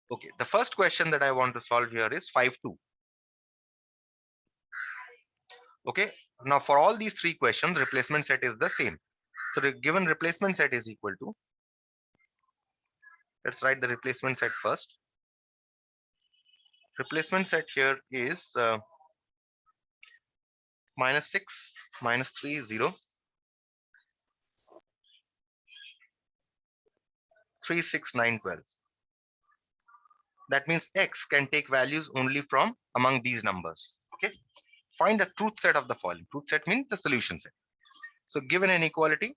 Okay, the first question that I want to solve here is 5, 2. Okay, now for all these three questions, replacement set is the same. So the given replacement set is equal to, let's write the replacement set first. Replacement set here is -6, -3, 0, 3, 6, 9, 12. That means x can take values only from among these numbers. Okay, find the truth set of the following. Truth set means the solution set. So given an inequality,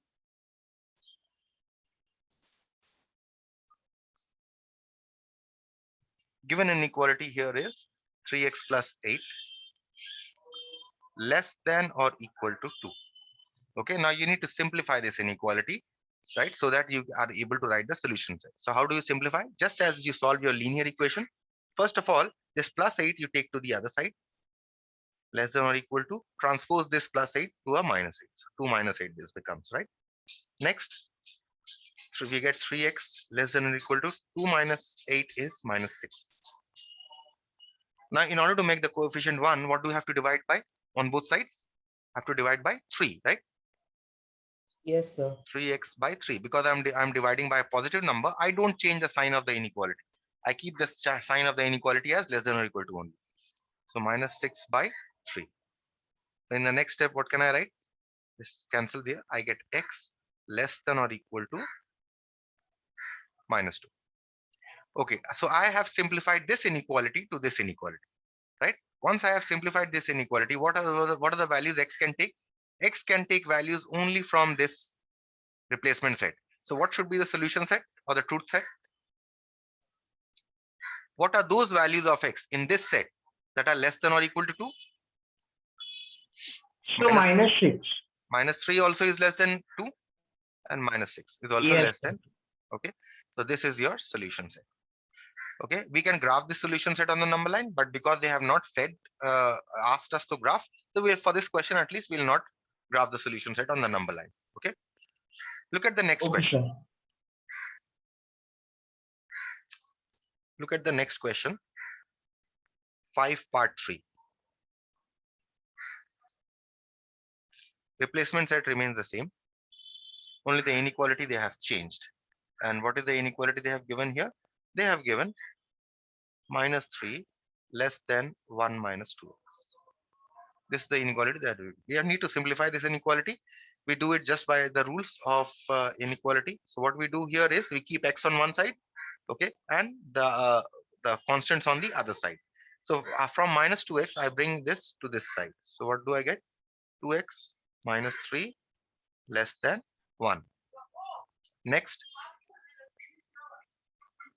here is 3x plus 8 less than or equal to 2. Okay, now you need to simplify this inequality, right? So that you are able to write the solution set. So how do you simplify? Just as you solve your linear equation, first of all, this plus 8 you take to the other side, less than or equal to, transpose this plus 8 to a minus 8. So 2 minus 8 this becomes, right? Next, so we get 3x less than or equal to 2 minus 8 is -6. Now, in order to make the coefficient 1, what do you have to divide by on both sides? Have to divide by 3, right? Yes, sir. 3x by 3, because I'm dividing by a positive number. I don't change the sign of the inequality. I keep the sign of the inequality as less than or equal to only. So -6 by 3. In the next step, what can I write? This cancels here. I get x less than or equal to -2. Okay, so I have simplified this inequality to this inequality, right? Once I have simplified this inequality, what are the values x can take? X can take values only from this replacement set. So what should be the solution set or the truth set? What are those values of x in this set that are less than or equal to 2? So -3. -6. -3 also is less than 2, and -6 is also Yes, less sir. than 2. Okay, so this is your solution set. Okay, we can graph the solution set on the number line, but because they have not said asked us to graph, so we, for this question at least, we'll not graph the solution set on the number line. Okay, look at the next Okay, question. sir. Look at the next question. 5 part 3. Replacement set remains the same. Only the inequality they have changed. And what is the inequality they have given here? They have given -3 less than 1 minus 2x. This is the inequality that we need to simplify this inequality. We do it just by the rules of inequality. So what we do here is we keep x on one side, okay, and the constants on the other side. So from -2x, I bring this to this side. So what do I get? 2x minus 3 less than 1. Next,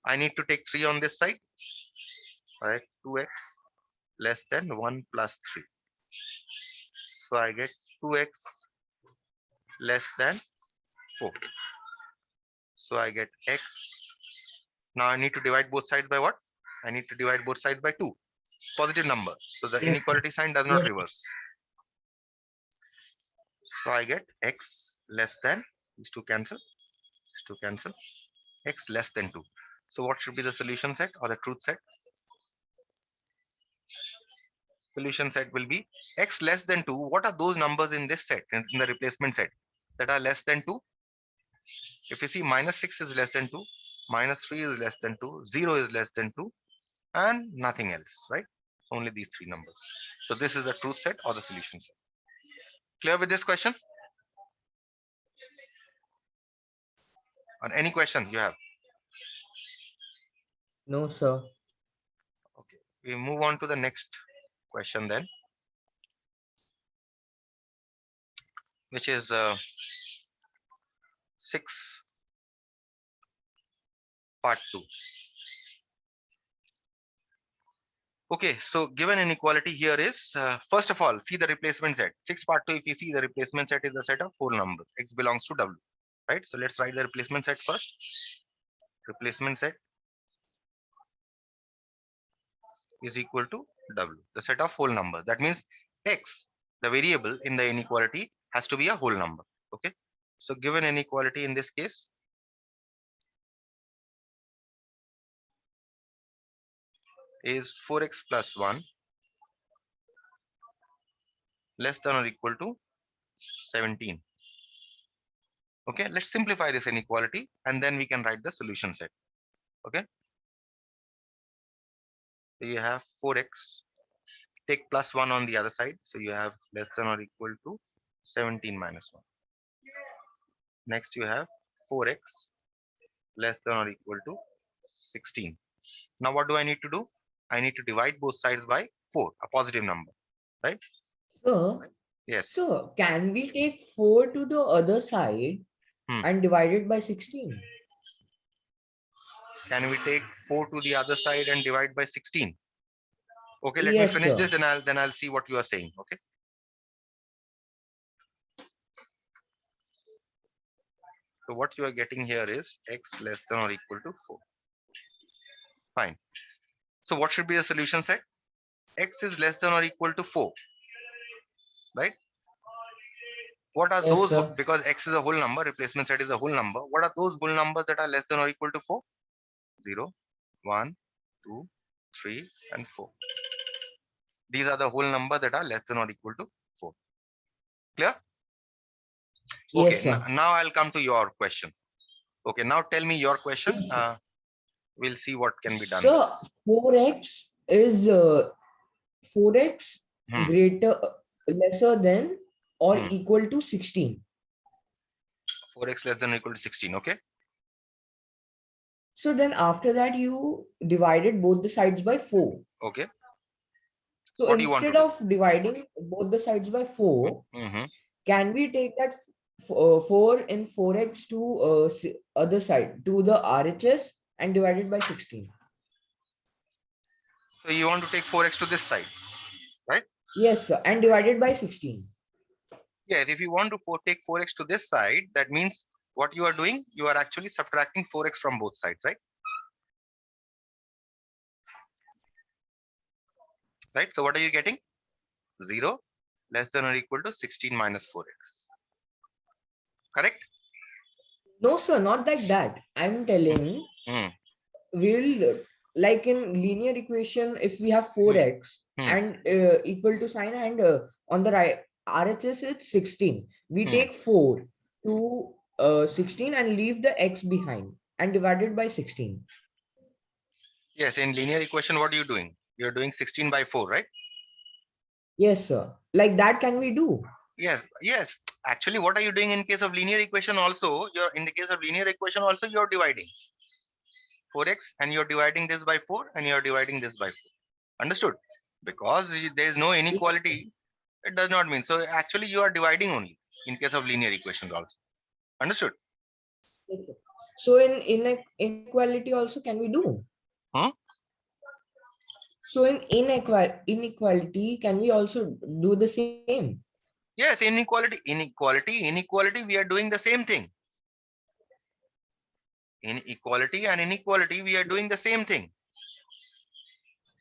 I need to take 3 on this side. All right, 2x less than 1 plus 3. So I get 2x less than 4. So I get x. Now I need to divide both sides by what? I need to divide both sides by 2. Positive number. So the Yes, inequality sign does not yes. reverse. So I get x less than, these two cancel, these two cancel, x less than 2. So what should be the solution set or the truth set? Solution set will be x less than 2. What are those numbers in this set, in the replacement set, that are less than 2? If you see, -6 is less than 2, -3 is less than 2, 0 is less than 2, and nothing else, right? Only these three numbers. So this is the truth set or the solution set. Clear with this question? Or any question you have? No, sir. Okay, we move on to the next question then, which is 6 part 2. Okay, so given inequality here is, first of all, see the replacement set. 6 part 2, if you see, the replacement set is a set of whole numbers. X belongs to W, right? So let's write the replacement set first. Replacement set is equal to W, the set of whole numbers. That means X, the variable in the inequality, has to be a whole number. Okay, so given inequality in this case, is 4x plus 1 less than or equal to 17. Okay, let's simplify this inequality and then we can write the solution set. Okay, so you have 4x, take plus 1 on the other side, so you have less than or equal to 17 minus 1. Next you have 4x less than or equal to 16. Now what do I need to do? I need to divide both sides by 4, a positive number, right? Sir, Yes. sir, can we take 4 to the other side and divide it by 16? Can we take 4 to the other side and divide by 16? Okay, let me Yes, finish sir. this, then I'll see what you are saying. Okay. So what you are getting here is x less than or equal to 4. Fine. So what should be the solution set? X is less than or equal to 4, right? What are Yes, those? sir. Because x is a whole number, replacement set is a whole number. What are those whole numbers that are less than or equal to 4? 0, 1, 2, 3, and 4. These are the whole numbers that are less than or equal to 4. Clear? Okay, Yes, sir. now I'll come to your question. Okay, now tell me your question. We'll see what can be done. So 4x is 4x Hmm. greater lesser than or Hmm. equal to 16. 4x less than or equal to 16. Okay. So then after that you divided both the sides by 4. Okay. So What do you want to instead do? of dividing both the sides by 4, Mm-hmm. can we take that 4 in 4x to other side to the RHS and divide it by 16? So you want to take 4x to this side, right? Yes, sir, and divided by 16. Yes, if you want to take 4x to this side, that means what you are doing, you are actually subtracting 4x from both sides, right? Right. So what are you getting? 0 less than or equal to 16 minus 4x. Correct? No, sir, not like that. I'm telling Hmm. we'll like in linear equation, if we have 4x Hmm. and equal to sign and on the right RHS it's 16. We Hmm. take 4 to 16 and leave the x behind and divide it by 16. Yes, in linear equation, what are you doing? You're doing 16 by 4, right? Yes, sir. Like that can we do? Yes, yes. Actually, what are you doing in case of linear equation also? You're in the case of linear equation also, you're dividing 4x and you're dividing this by 4 and you're dividing this by 4. Understood? Because there is no Yes, sir. inequality, it does not mean. So actually, you are dividing only in case of linear equations also. Understood? Yes, sir. So in inequality also can we do? Hmm? So in inequality can we also do the same? Yes, inequality, we are doing the same thing. In equality and inequality, we are doing the same thing.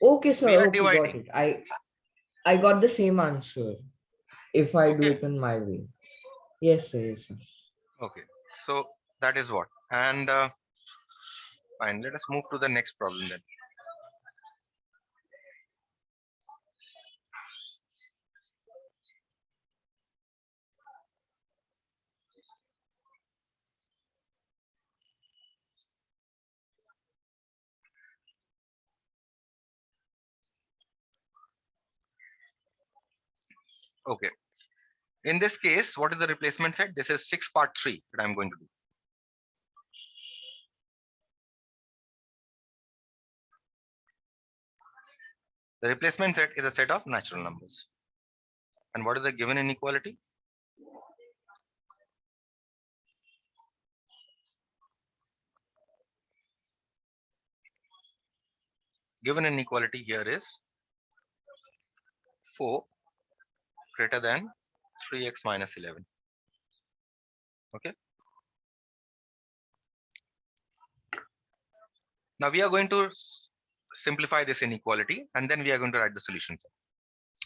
Okay, sir. We are Okay, got dividing. it. I got the same answer if I do Okay. it in my way. Yes, sir. Yes, sir. Okay. So that is what. And fine. Let us move to the next problem then. Okay. In this case, what is the replacement set? This is 6 part 3 that I'm going to do. The replacement set is a set of natural numbers. And what is the given inequality? Given inequality here is 4 greater than 3x minus 11. Okay. Now we are going to simplify this inequality and then we are going to write the solution.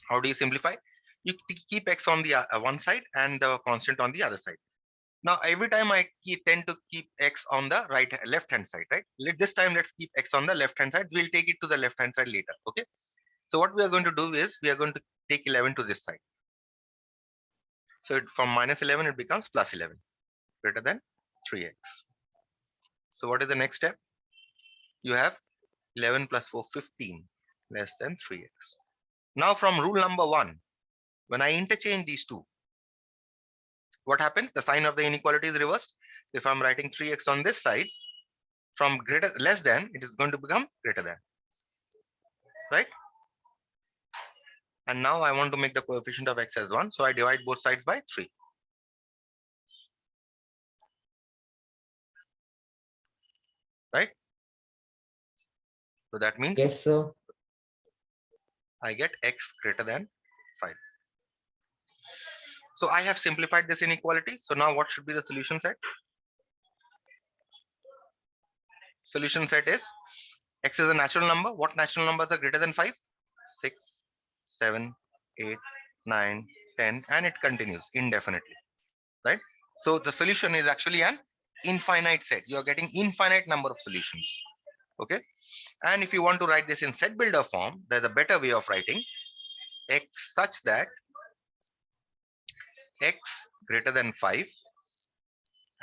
How do you simplify? You keep x on the one side and the constant on the other side. Now every time I tend to keep x on the left hand side, right? This time let's keep x on the left hand side. We'll take it to the left hand side later. Okay. So what we are going to do is we are going to take 11 to this side. So from minus 11 it becomes plus 11 greater than 3x. So what is the next step? You have 11 plus 4, 15 less than 3x. Now from rule number 1, when I interchange these two, what happens? The sign of the inequality is reversed. If I'm writing 3x on this side, from less than, it is going to become greater than, right? And now I want to make the coefficient of x as 1. So I divide both sides by 3. Right? So that means Yes, sir. I get x greater than 5. So I have simplified this inequality. So now what should be the solution set? Solution set is x is a natural number. What natural numbers are greater than 5? 6, 7, 8, 9, 10, and it continues indefinitely. Right? So the solution is actually an infinite set. You are getting infinite number of solutions. Okay. And if you want to write this in set builder form, there's a better way of writing x such that x greater than 5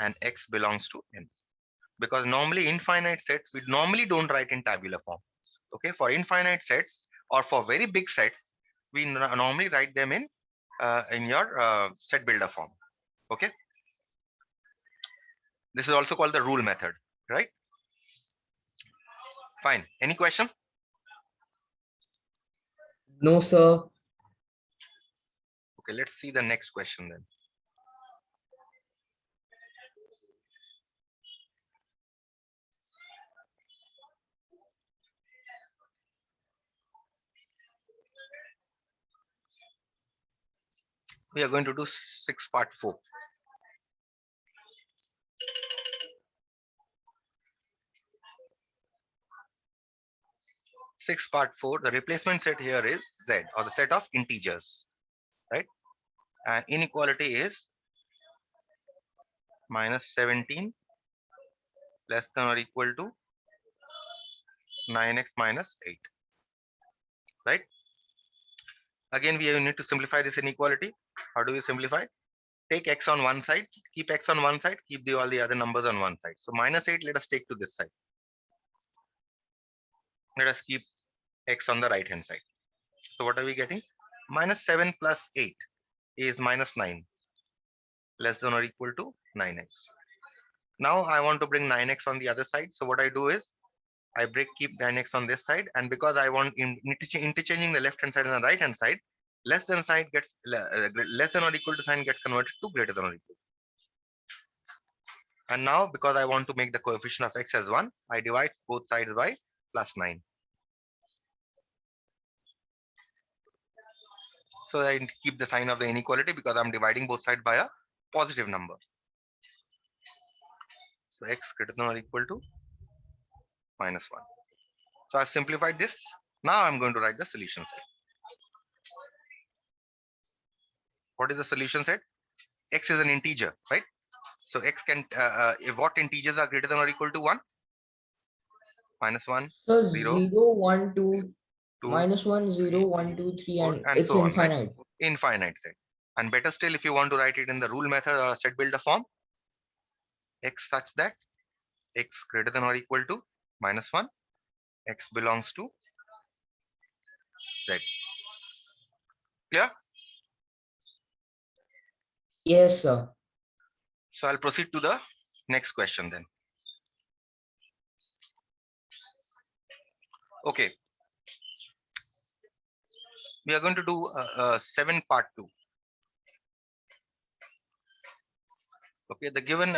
and x belongs to n. Because normally infinite sets, we normally don't write in tabular form. Okay. For infinite sets or for very big sets, we normally write them in your set builder form. Okay. This is also called the rule method, right? Fine. Any question? No, sir. Okay, let's see the next question then. We are going to do 6 part 4. Six part 4, the replacement set here is z, or the set of integers, right? And inequality is minus 17 less than or equal to 9x minus 8, right? Again, we need to simplify this inequality. How do we simplify? Take x on one side, keep x on one side, keep all the other numbers on one side. So minus 8, let us take to this side. Let us keep x on the right hand side. So what are we getting? Minus 7 plus 8 is minus 9, less than or equal to 9x. Now I want to bring 9x on the other side. So what I do is I keep 9x on this side, and because I want interchanging the left hand side and the right hand side, less than side gets less than or equal to sign gets converted to greater than or equal. And now because I want to make the coefficient of x as 1, I divide both sides by plus 9. So I keep the sign of the inequality because I'm dividing both sides by a positive number. So x greater than or equal to minus 1. So I've simplified this. Now I'm going to write the solution set. What is the solution set? X is an integer, right? So x can, if what integers are greater than or equal to 1? Minus 1, So 0, 0, 1, 2, 2, minus 1, 0, 3, 1, 2, 3, 4, and and it's so on, right? infinite. Infinite set. And better still, if you want to write it in the rule method or set builder form, x such that x greater than or equal to minus 1, x belongs to z. Clear? Yes, sir. So I'll proceed to the next question then. Okay. We are going to do 7 part 2. Okay, the given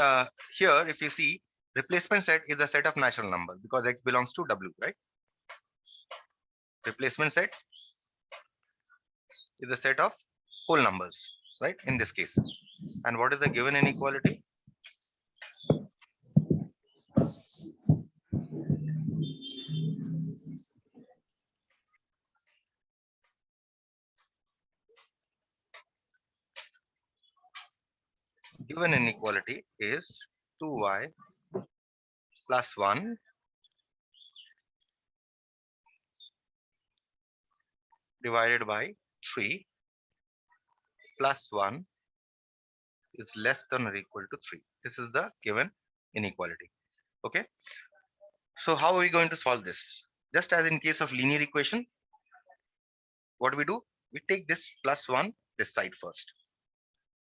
here, if you see, replacement set is a set of natural numbers because x belongs to w, right? Replacement set is a set of whole numbers, right? In this case. And what is the given inequality? Given given inequality is 2y plus 1 divided by 3 plus 1 is less than or equal to 3. This is the given inequality. Okay. So how are we going to solve this? Just as in case of linear equation, what do? We take this plus 1 this side first.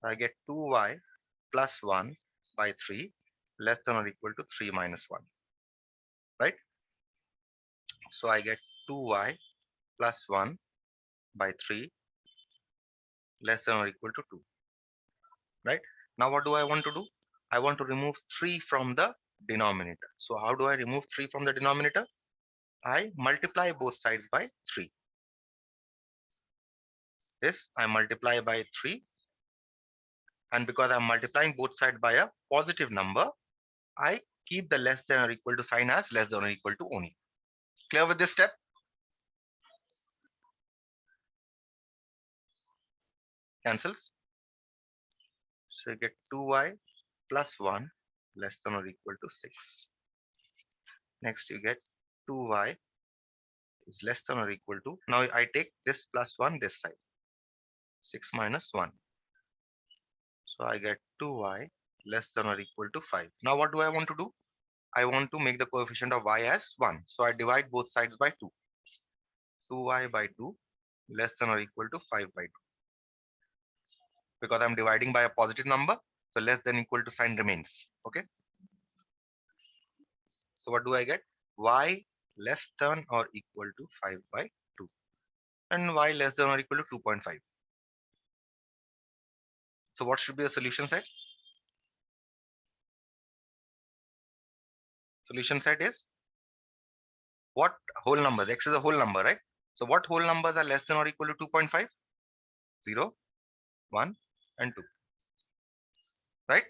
I get 2y plus 1 by 3 less than or equal to 3 minus 1. Right? So I get 2y plus 1 by 3 less than or equal to 2. Right? Now what do I want to do? I want to remove 3 from the denominator. So how do I remove 3 from the denominator? I multiply both sides by 3. This I multiply by 3, and because I'm multiplying both sides by a positive number, I keep the less than or equal to sign as less than or equal to only. Clear with this step? Cancels. So you get 2y plus 1 less than or equal to 6. Next you get 2y is less than or equal to, now I take this plus 1 this side, 6 minus 1. So I get 2y less than or equal to 5. Now what do I want to do? I want to make the coefficient of y as 1. So I divide both sides by 2. 2y by 2 less than or equal to 5 by 2. Because I'm dividing by a positive number, so less than equal to sign remains. Okay. So what do I get? Y less than or equal to 5 by 2. And y less than or equal to 2.5. So what should be the solution set? Solution set is what whole numbers? X is a whole number, right? So what whole numbers are less than or equal to 2.5? 0, 1, and 2. Right?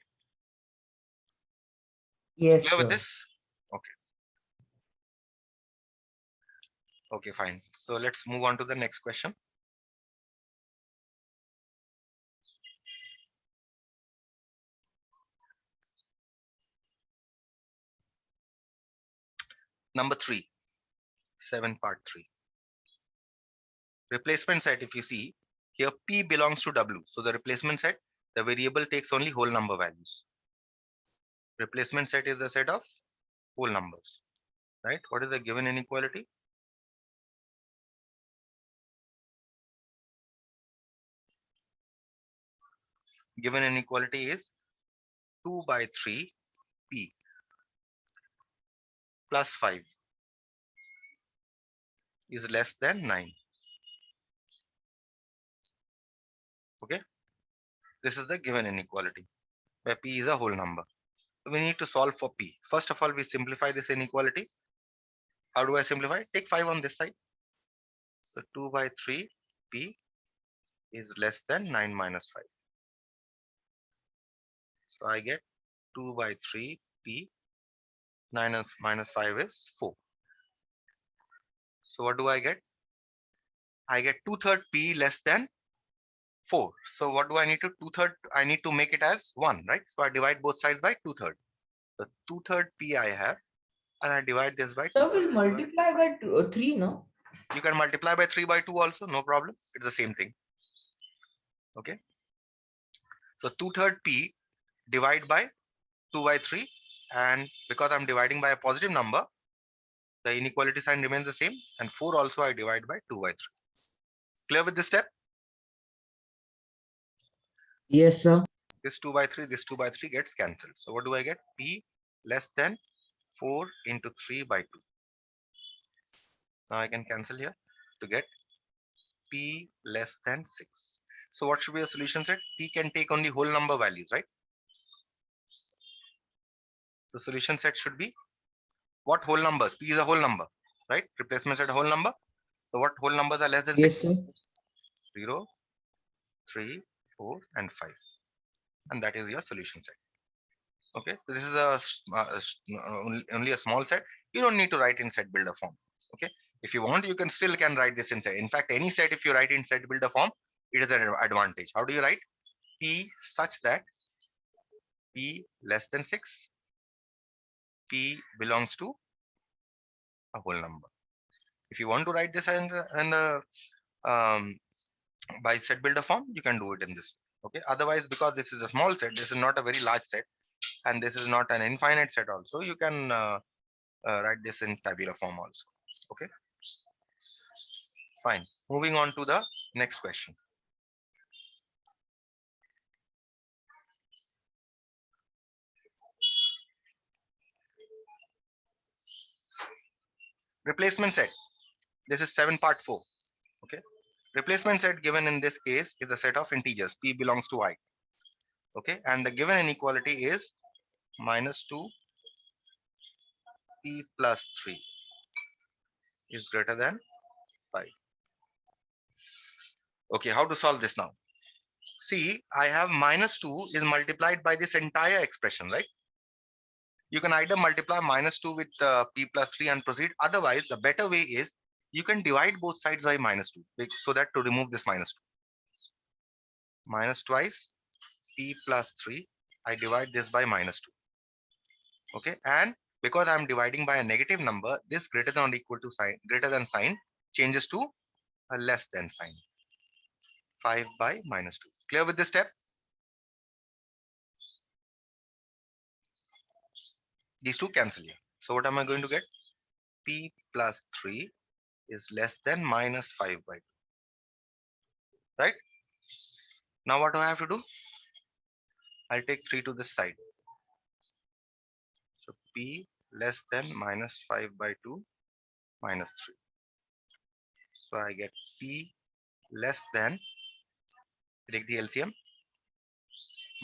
Yes, Clear with sir. this? Okay. Okay, fine. So let's move on to the next question. Number 3, 7 part 3. Replacement set, if you see, here P belongs to W. So the replacement set, the variable takes only whole number values. Replacement set is the set of whole numbers, right? What is the given inequality? Given inequality is 2 by 3 P plus 5 is less than 9. Okay. This is the given inequality where P is a whole number. So we need to solve for P. First of all, we simplify this inequality. How do I simplify? Take 5 on this side. So 2 by 3 P is less than 9 minus 5. So I get 2 by 3 P, 9 minus 5 is 4. So what do I get? I get 2/3 P less than 4. So what do I need to 2/3? I need to make it as 1, right? So I divide both sides by 2/3. The 2/3 P I have, and I divide this by So 2/3. we'll multiply by 3, no? You can multiply by 3 by 2 also, no problem. It's the same thing. Okay. So 2/3 P divide by 2 by 3, and because I'm dividing by a positive number, the inequality sign remains the same, and 4 also I divide by 2 by 3. Clear with this step? Yes, sir. This 2 by 3, this 2 by 3 gets cancelled. So what do I get? P less than 4 into 3 by 2. Now I can cancel here to get P less than 6. So what should be the solution set? P can take only whole number values, right? The solution set should be what whole numbers? P is a whole number, right? Replacement set a whole number. So what whole numbers are less than Yes, 6? sir. 0, 3, 4, and 5. And that is your solution set. Okay, so this is only a small set. You don't need to write in set builder form. Okay, if you want, you can still write this in set. In fact, any set, if you write in set builder form, it is an advantage. How do you write? P such that P less than 6, P belongs to a whole number. If you want to write this um, by set builder form, you can do it in this. Okay. Otherwise, because this is a small set, this is not a very large set, and this is not an infinite set also, you can write this in tabular form also. Okay. Fine. Moving on to the next question. Replacement set. This is 7 part 4. Okay. Replacement set given in this case is a set of integers. P belongs to I. Okay. And the given inequality is -2 P plus 3 is greater than 5. Okay. How to solve this now? See, I have -2 is multiplied by this entire expression, right? You can either multiply -2 with P plus 3 and proceed. Otherwise, the better way is you can divide both sides by -2 so that to remove this -2. Minus twice P plus 3, I divide this by -2. Okay, and because I'm dividing by a negative number, this greater than or equal to sign, greater than sign changes to a less than sign. 5 by -2. Clear with this step? These two cancel here. So what am I going to get? P plus 3 is less than -5 by 2. Right? Now what do I have to do? I'll take 3 to this side. So P less than -5 by 2 minus 3. So I get P less than, take the LCM,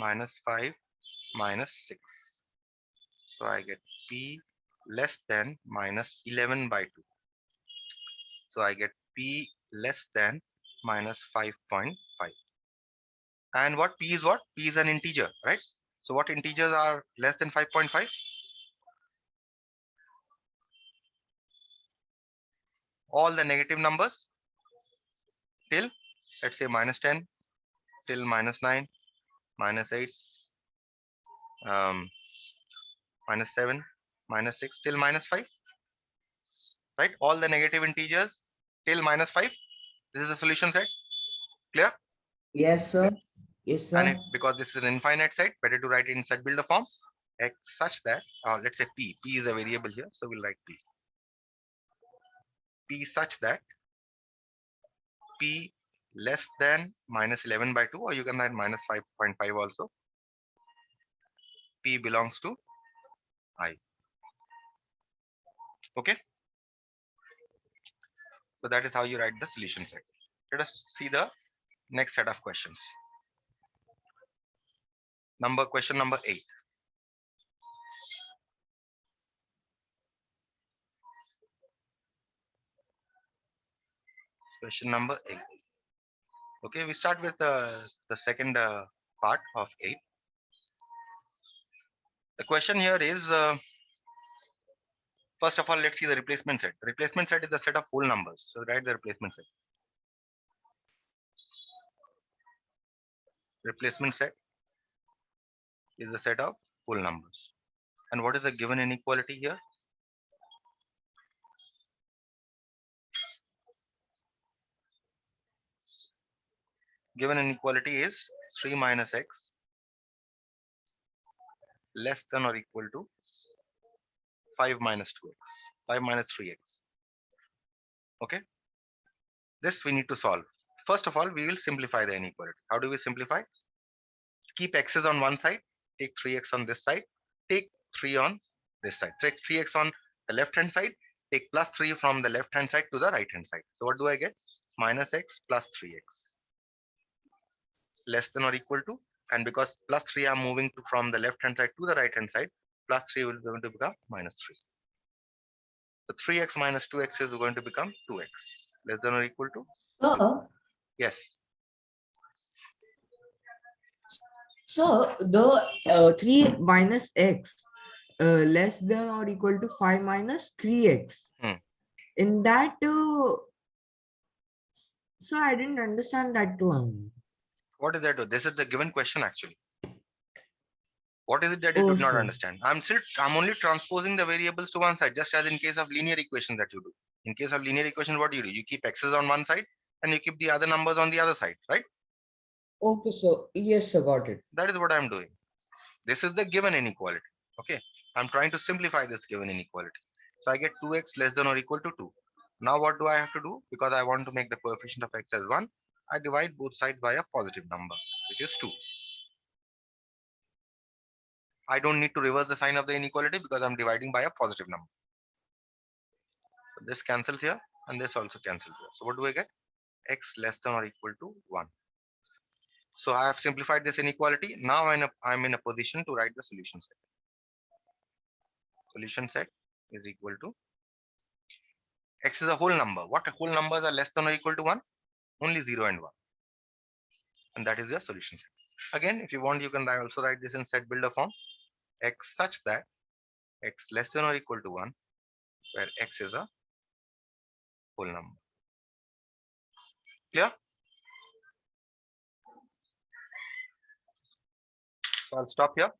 -5 minus 6. So I get P less than -11 by 2. So I get P less than -5.5. And what P is what? P is an integer, right? So what integers are less than 5.5? All the negative numbers till, let's say, -10, till -9, -8, -7, -6, till -5, right? All the negative integers till -5. This is the solution set. Clear? Yes, sir. Yes, And sir. because this is an infinite set, better to write it in set builder form, x such that, let's say P is a variable here, so we'll write P such that P less than -11 by 2, or you can write -5.5 also. P belongs to I. Okay. So that is how you write the solution set. Let us see the next set of questions. Question number 8. Question number 8. Okay, we start with the second part of 8. The question here is, first of all, let's see the replacement set. The replacement set is the set of whole numbers. So write the replacement set. Replacement set is the set of whole numbers. And what is the given inequality here? Given inequality is 3 minus x less than or equal to 5 minus 2x, 5 minus 3x. Okay. This we need to solve. First of all, we will simplify the inequality. How do we simplify? Keep x's on one side, take 3x on this side, take 3 on this side. Take 3x on the left hand side, take plus 3 from the left hand side to the right hand side. So what do I get? Minus x plus 3x less than or equal to, and because plus 3 are moving from the left hand side to the right hand side, plus 3 will be going to become minus 3. So 3x minus 2x is going to become 2x less than or equal to. Sir, Yes. so the 3 minus x less than or equal to 5 minus 3x. In that, so I didn't understand that one. What is that? This is the given question actually. What is it that you Oh, did not sir. understand? I'm only transposing the variables to one side, just as in case of linear equation that you do. In case of linear equation, what do? You keep x's on one side and you keep the other numbers on the other side, right? Okay, so yes, sir, got it. That is what I'm doing. This is the given inequality. Okay. I'm trying to simplify this given inequality. So I get 2x less than or equal to 2. Now what do I have to do? Because I want to make the coefficient of x as 1, I divide both sides by a positive number, which is 2. I don't need to reverse the sign of the inequality because I'm dividing by a positive number. So this cancels here and this also cancels here. So what do I get? X less than or equal to 1. So I have simplified this inequality. Now I'm in a position to write the solution set. Solution set is equal to x is a whole number. What whole numbers are less than or equal to 1? Only 0 and 1. And that is your solution set. Again, if you want, you can also write this in set builder form. X such that x less than or equal to 1, where x is a whole number. Clear? So I'll stop here.